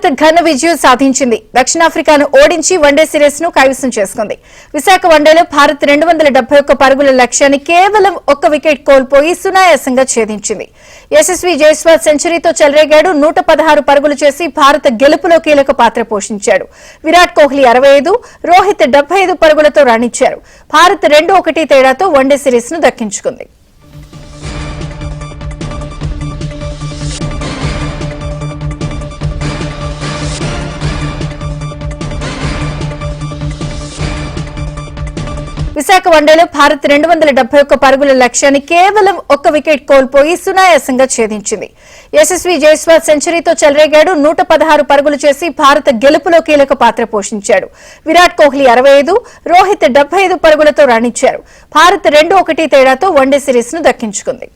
భారత్ ఘన విజయం సాధించింది. దక్షిణాఫ్రికాను ఓడించి వన్డే సిరీస్ ను కైవసం చేసుకుంది. విశాఖ వన్డేలో భారత్ 271 పరుగుల లక్ష్యాన్ని కేవలం 1 వికెట్ కోల్పోయి సునాయాసంగా ఛేదించింది. యశస్వి జైస్వాల్ సెంచరీతో చెలరేగాడు. 116 పరుగులు చేసి భారత గెలుపులో కీలక పాత్ర పోషించాడు. విరాట్ కోహ్లీ 65, రోహిత్ 75 పరుగులతో రాణించారు. భారత్ 2-1 తేడాతో వన్డే సిరీస్ ను దక్కించుకుంది. విశాఖ వన్డేలో భారత్ 271 పరుగుల లక్ష్యాన్ని కేవలం 1 వికెట్ కోల్పోయి సునాయాసంగా ఛేదించింది. యశస్వి జైస్వాల్ సెంచరీతో చెలరేగాడు. 116 పరుగులు చేసి భారత గెలుపులో కీలక పాత్ర పోషించాడు. విరాట్ కోహ్లీ 65, రోహిత్ 75 పరుగులతో రాణించారు. భారత్ 2-1 తేడాతో వన్డే సిరీస్ ను దక్కించుకుంది.